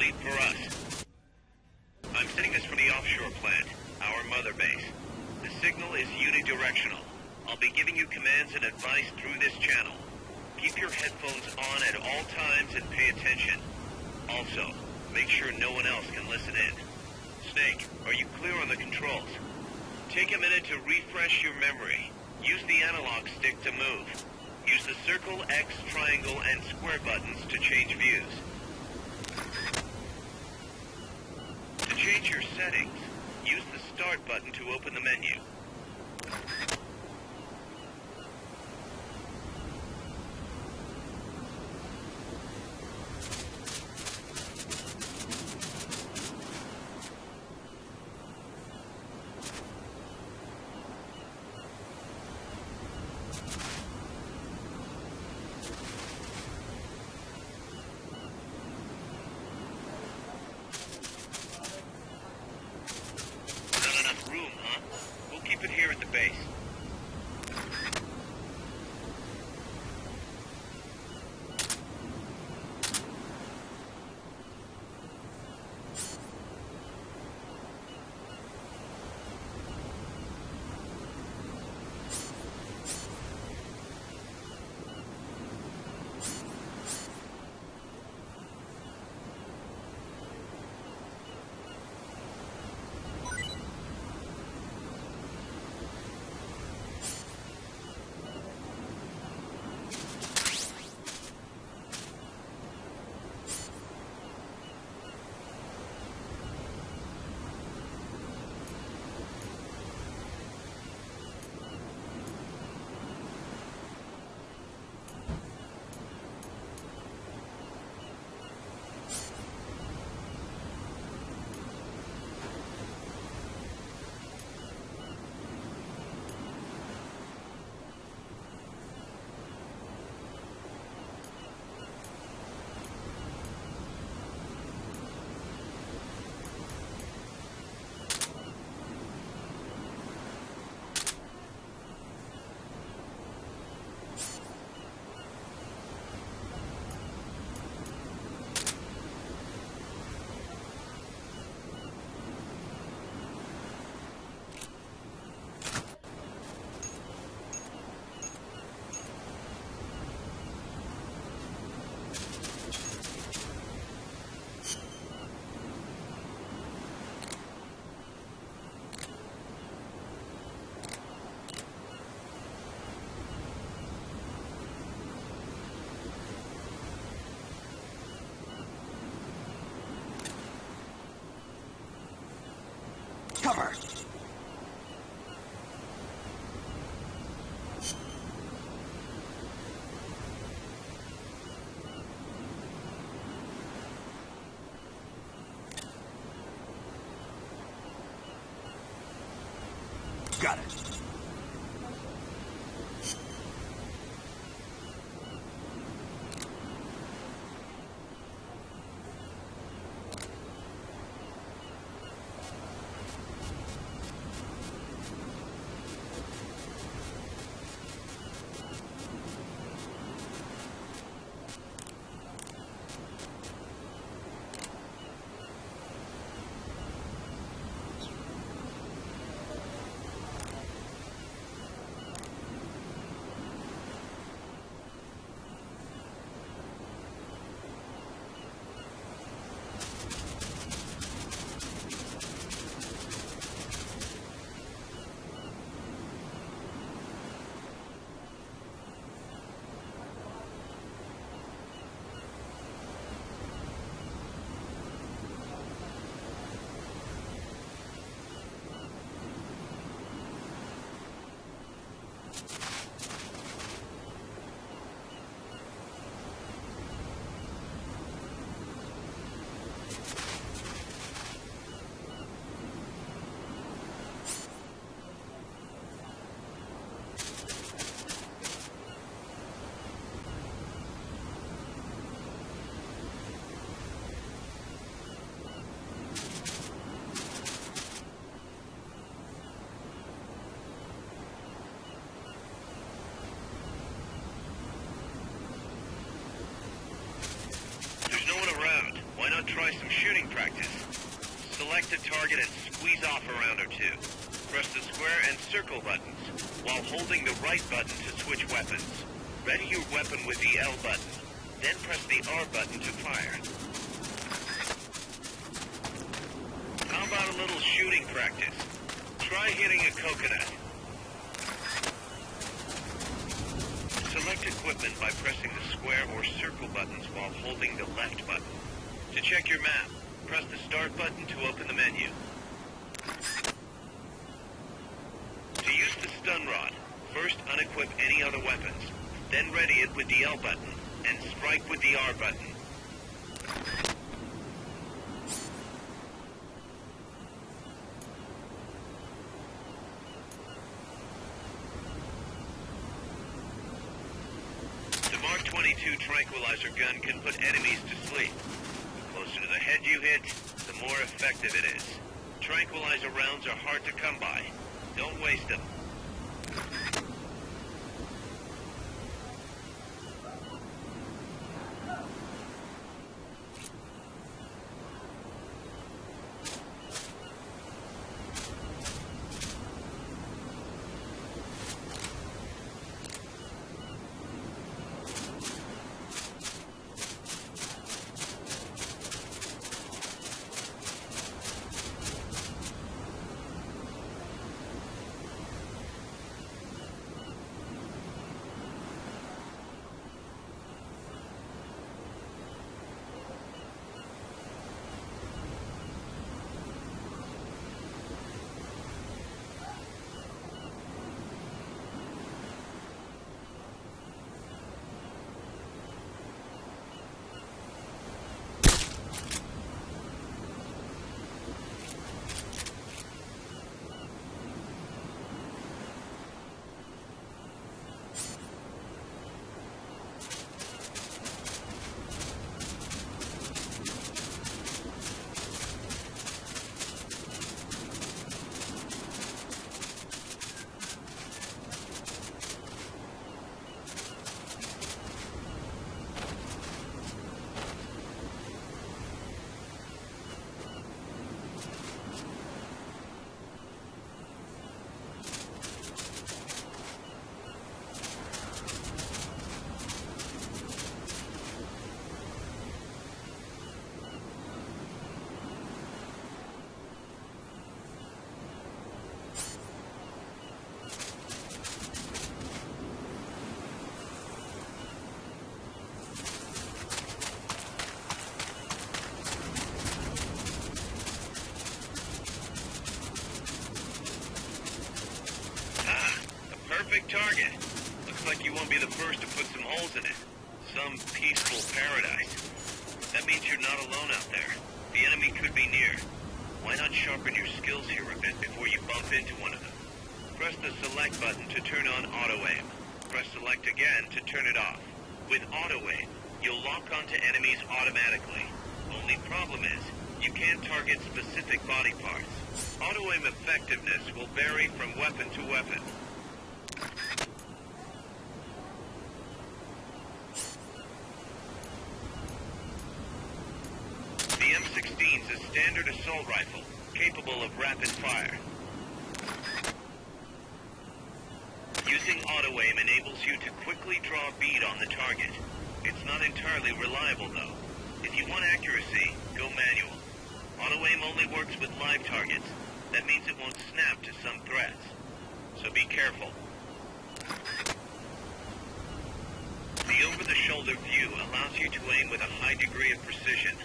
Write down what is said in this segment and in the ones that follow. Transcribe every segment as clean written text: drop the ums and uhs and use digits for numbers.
wait for us. I'm sending this from the offshore plant, our mother base. The signal is unidirectional. I'll be giving you commands and advice through this channel. Keep your headphones on at all times and pay attention. Also, make sure no one else can listen in. Snake, are you clear on the controls? Take a minute to refresh your memory. Use the analog stick to move. Use the circle, X, triangle, and square buttons to change views. To change your settings, use the start button to open the menu. Keep it here at the base. Cover! Got it. select a target and squeeze off a round or two. Press the square and circle buttons, while holding the right button to switch weapons. Ready your weapon with the L button, then press the R button to fire. How about a little shooting practice? Try hitting a coconut. Select equipment by pressing the square or circle buttons while holding the left button. To check your map, press the start button to open the menu. To use the stun rod, first unequip any other weapons, then ready it with the L button, and strike with the R button. The Mark 22 tranquilizer gun can put enemies to sleep. The closer to the head you hit, the more effective it is. Tranquilizer rounds are hard to come by. Don't waste them. Perfect target. Looks like you won't be the first to put some holes in it. Some peaceful paradise. That means you're not alone out there. The enemy could be near. Why not sharpen your skills here a bit before you bump into one of them? Press the select button to turn on auto-aim. Press select again to turn it off. With auto-aim, you'll lock onto enemies automatically. Only problem is, you can't target specific body parts. Auto-aim effectiveness will vary from weapon to weapon. The M16 is a standard assault rifle, capable of rapid fire. Using auto-aim enables you to quickly draw a bead on the target. It's not entirely reliable, though. If you want accuracy, go manual. Auto-aim only works with live targets. That means it won't snap to some threats. So be careful. The over-the-shoulder view allows you to aim with a high degree of precision.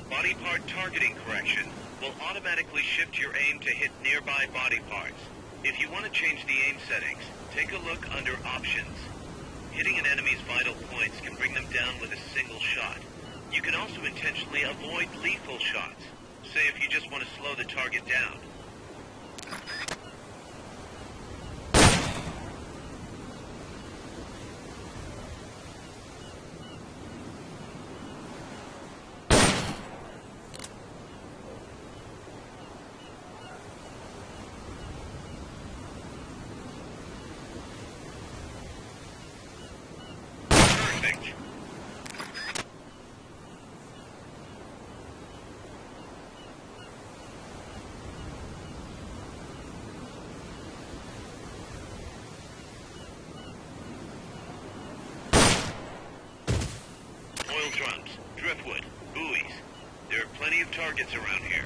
Body part targeting correction will automatically shift your aim to hit nearby body parts. If you want to change the aim settings, take a look under Options. Hitting an enemy's vital points can bring them down with a single shot. You can also intentionally avoid lethal shots. Say if you just want to slow the target down. Perfect. driftwood, buoys. There are plenty of targets around here.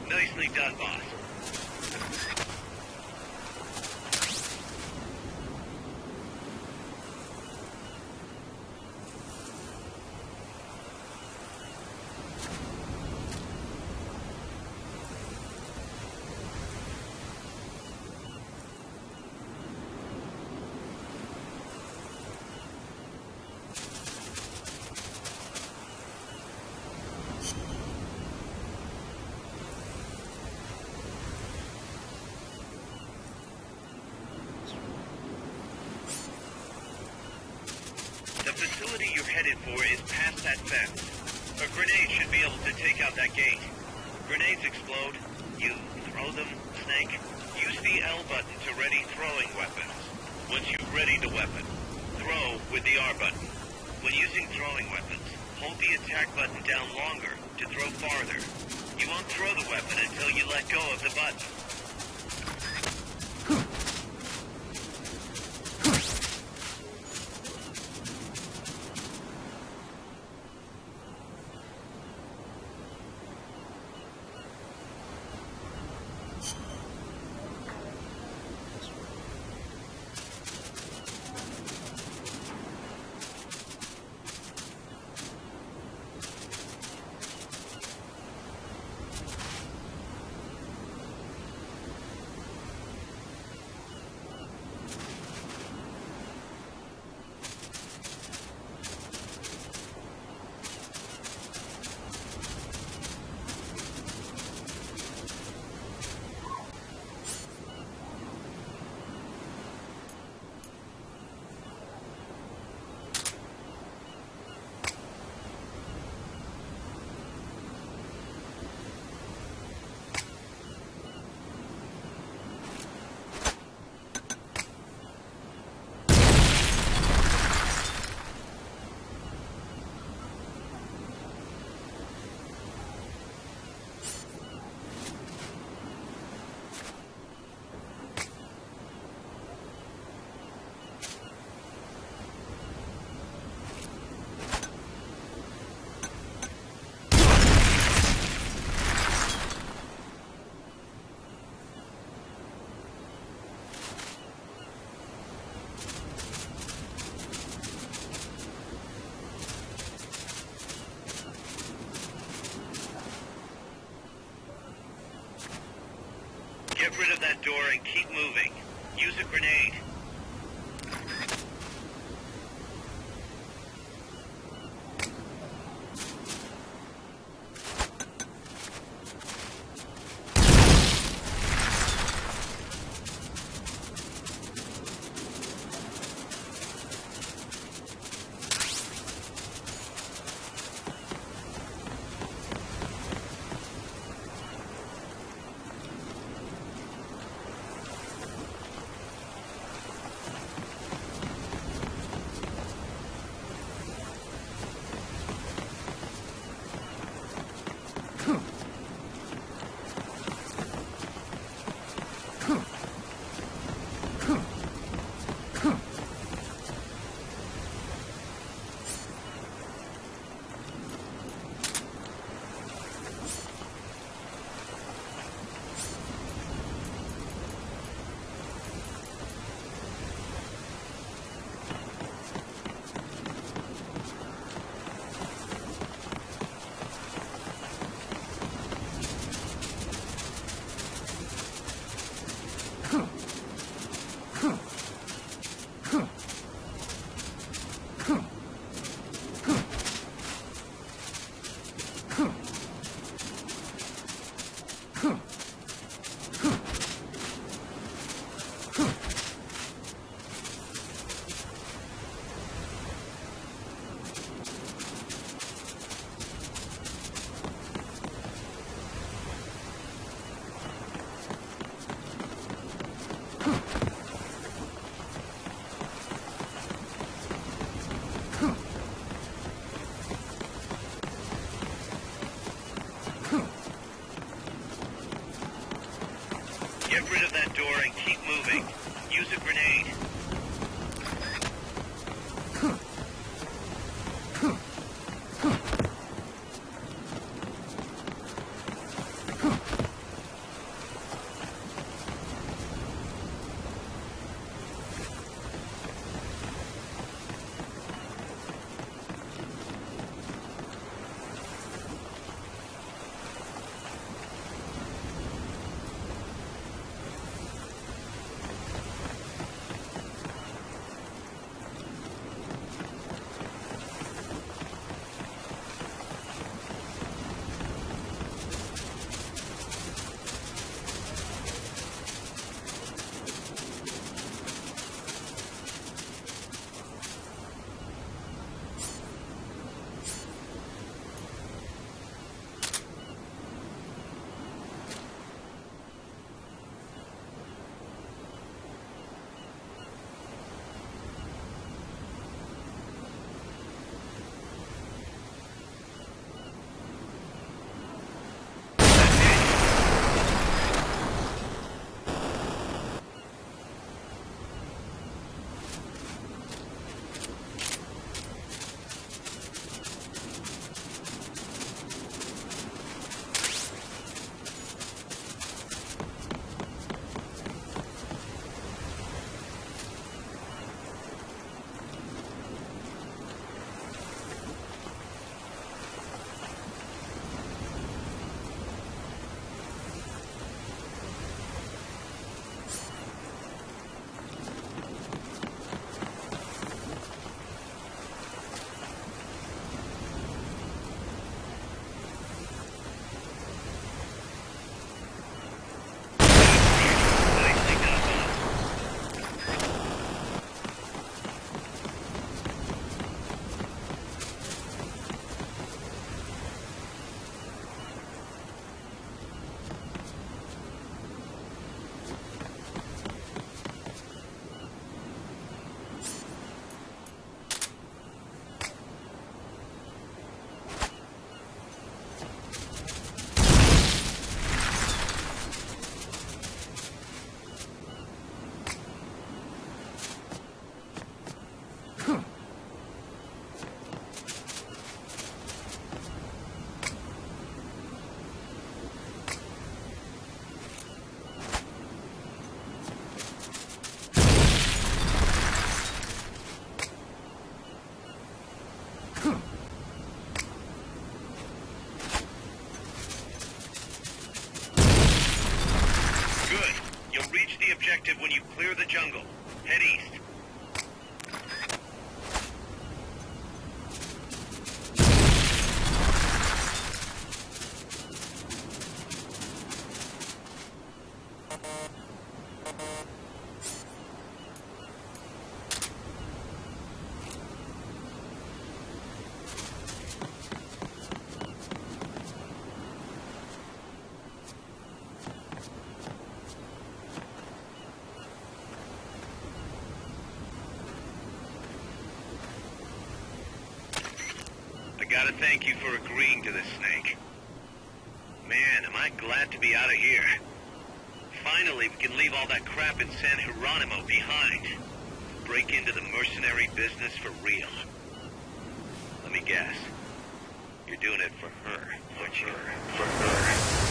Nicely done, boss. The facility you're headed for is past that fence. A grenade should be able to take out that gate. Grenades explode. You throw them, Snake. Use the L button to ready throwing weapons. Once you've readied the weapon, throw with the R button. When using throwing weapons, hold the attack button down longer to throw farther. You won't throw the weapon until you let go of the button. door and keep moving. Use a grenade. Get rid of that door and keep moving. Use a grenade. You'll reach Gotta thank you for agreeing to this, Snake. Man, am I glad to be out of here. Finally, we can leave all that crap in San Geronimo behind. Break into the mercenary business for real. Let me guess. You're doing it for her, aren't you? For her.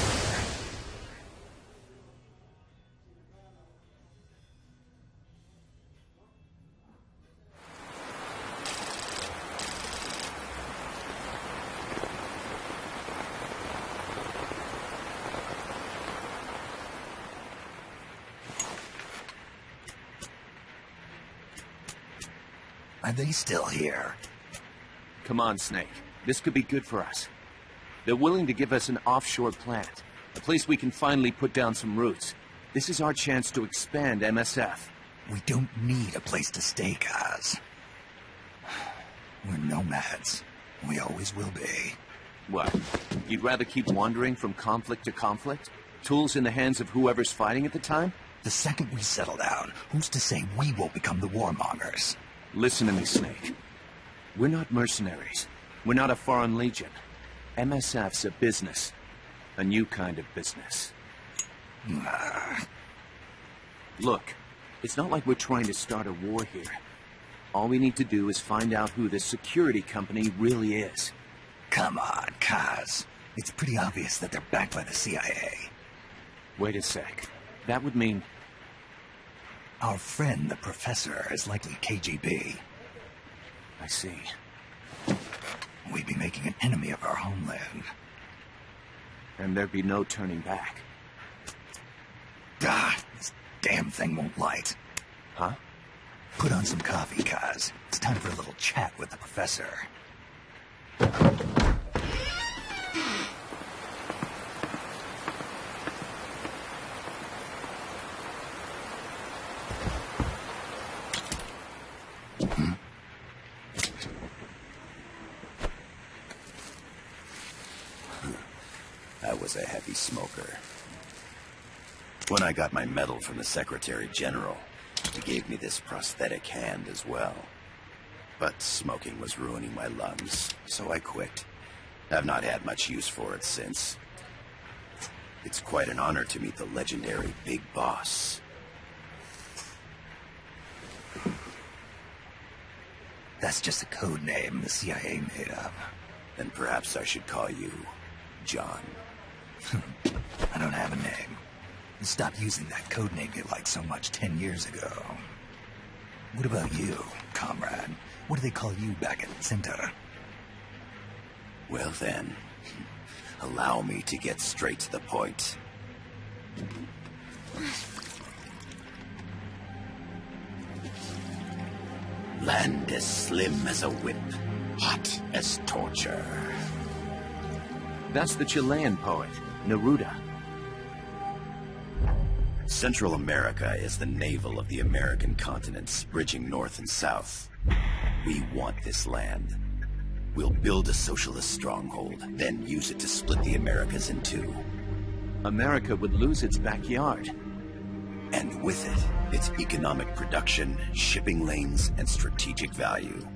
Are they still here? Come on, Snake. This could be good for us. They're willing to give us an offshore plant. A place we can finally put down some roots. This is our chance to expand MSF. We don't need a place to stay, Kaz. We're nomads. We always will be. What? You'd rather keep wandering from conflict to conflict? Tools in the hands of whoever's fighting at the time? The second we settle down, who's to say we won't become the warmongers? Listen to me, Snake. We're not mercenaries. We're not a foreign legion. MSF's a business. A new kind of business. Look, it's not like we're trying to start a war here. All we need to do is find out who this security company really is. Come on, Kaz. It's pretty obvious that they're backed by the CIA. Wait a sec. That would mean... Our friend, the Professor, is likely KGB. I see. We'd be making an enemy of our homeland. And there'd be no turning back. This damn thing won't light. Huh? Put on some coffee, Kaz. It's time for a little chat with the Professor. I was a heavy smoker. When I got my medal from the Secretary General, he gave me this prosthetic hand as well. But smoking was ruining my lungs, so I quit. I've not had much use for it since. It's quite an honor to meet the legendary Big Boss. That's just a code name the CIA made up. Then perhaps I should call you John. I don't have a name. You stopped using that code name you liked so much 10 years ago. What about you, comrade? What do they call you back at Center? Well then, allow me to get straight to the point. Land as slim as a whip, hot as torture. That's the Chilean poet, Neruda. Central America is the navel of the American continents, bridging north and south. We want this land. We'll build a socialist stronghold, then use it to split the Americas in two. America would lose its backyard. And with it, its economic production, shipping lanes, and strategic value.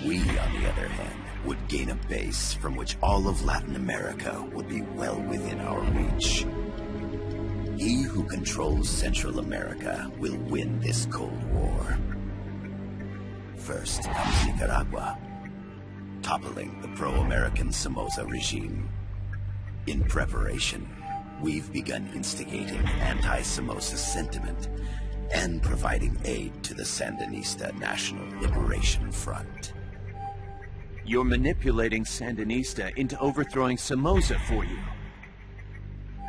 We, on the other hand, would gain a base from which all of Latin America would be well within our reach. He who controls Central America will win this Cold War. First comes Nicaragua, toppling the pro-American Somoza regime. In preparation, we've begun instigating anti-Somoza sentiment and providing aid to the Sandinista National Liberation Front. You're manipulating Sandinista into overthrowing Somoza for you.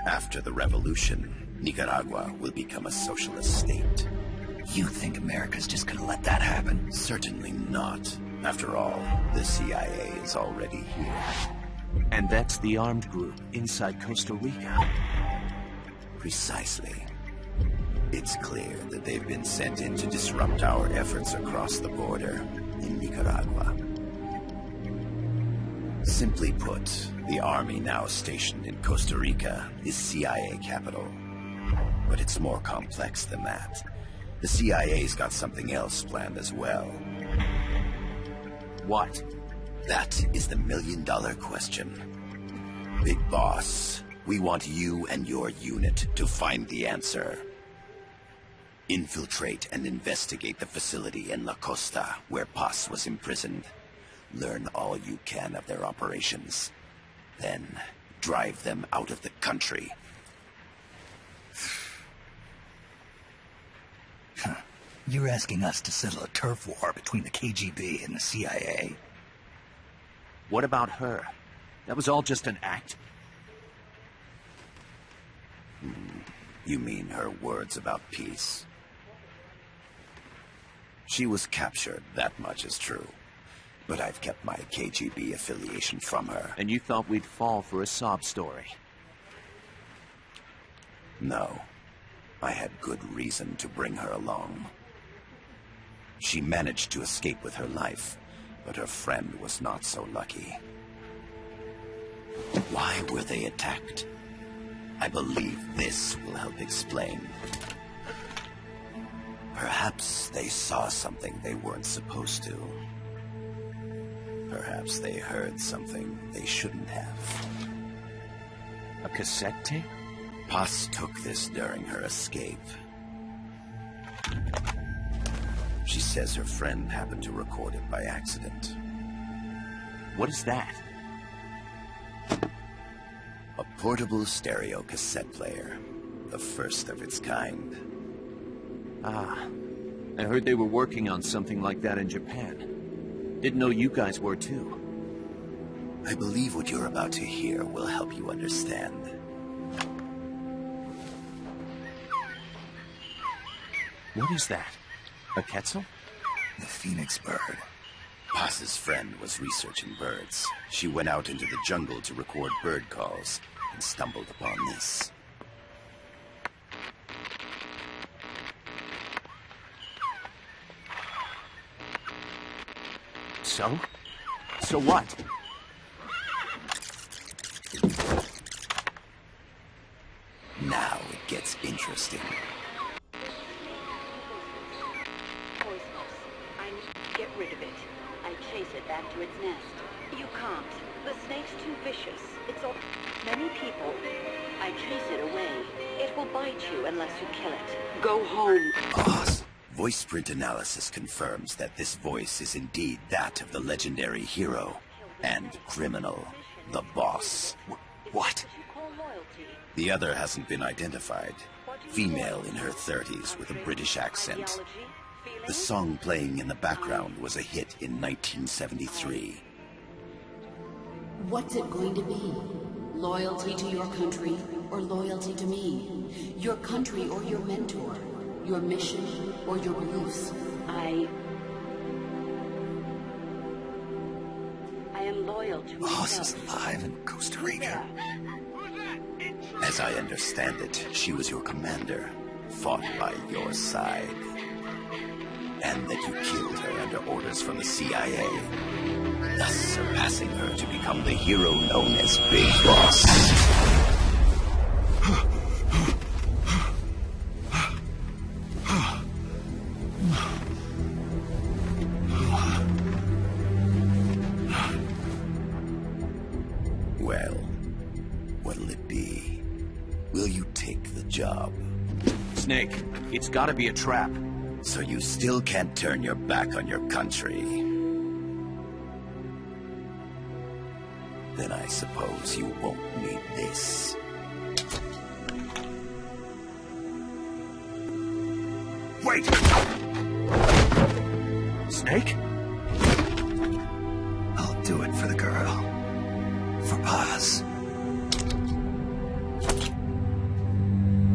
After the revolution, Nicaragua will become a socialist state. You think America's just gonna let that happen? Certainly not. After all, the CIA is already here. And that's the armed group inside Costa Rica. Precisely. It's clear that they've been sent in to disrupt our efforts across the border in Nicaragua. Simply put, the army now stationed in Costa Rica is CIA capital. But it's more complex than that. The CIA's got something else planned as well. What? That is the million-dollar question. Big Boss, we want you and your unit to find the answer. Infiltrate and investigate the facility in La Costa, where Paz was imprisoned. Learn all you can of their operations. Then, drive them out of the country. You're asking us to settle a turf war between the KGB and the CIA? What about her? That was all just an act? You mean her words about peace? She was captured, that much is true. But I've kept my KGB affiliation from her. And you thought we'd fall for a sob story? No. I had good reason to bring her along. She managed to escape with her life, but her friend was not so lucky. Why were they attacked? I believe this will help explain. Perhaps they saw something they weren't supposed to. Perhaps they heard something they shouldn't have. A cassette tape? Paz took this during her escape. She says her friend happened to record it by accident. What is that? A portable stereo cassette player. The first of its kind. Ah, I heard they were working on something like that in Japan. Didn't know you guys were too. I believe what you're about to hear will help you understand. What is that? A Quetzal? The Phoenix bird. Paz's friend was researching birds. She went out into the jungle to record bird calls and stumbled upon this. So? So what? Now it gets interesting. I need to get rid of it. I chase it back to its nest. You can't. The snake's too vicious. It's all... Many people. I chase it away. It will bite you unless you kill it. Go home. Oz. Voice print analysis confirms that this voice is indeed that of the legendary hero and criminal, the Boss. What? The other hasn't been identified. Female in her 30s with a British accent. The song playing in the background was a hit in 1973. What's it going to be? Loyalty to your country or loyalty to me? Your country or your mentor? Your mission or your beliefs? I am loyal to Oz myself. is alive in Costa Rica. As I understand it, she was your commander, fought by your side. And that you killed her under orders from the CIA, thus surpassing her to become the hero known as Big Boss. Well, what'll it be? Will you take the job? Snake, it's gotta be a trap. So you still can't turn your back on your country? Then I suppose you won't need this. Wait! Snake? I'll do it for the girl. For Paz.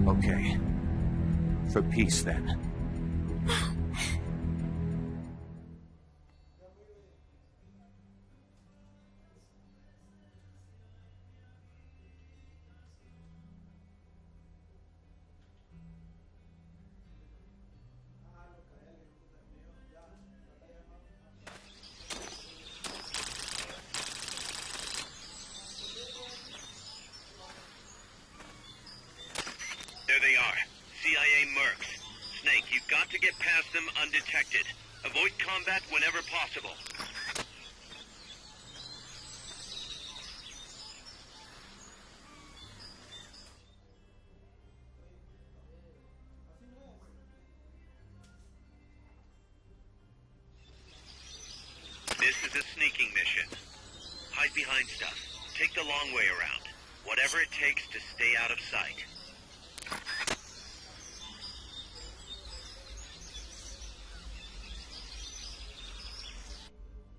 Okay. For peace, then. There they are. CIA mercs. Snake, you've got to get past them undetected. Avoid combat whenever possible. This is a sneaking mission. Hide behind stuff. Take the long way around. Whatever it takes to stay out of sight.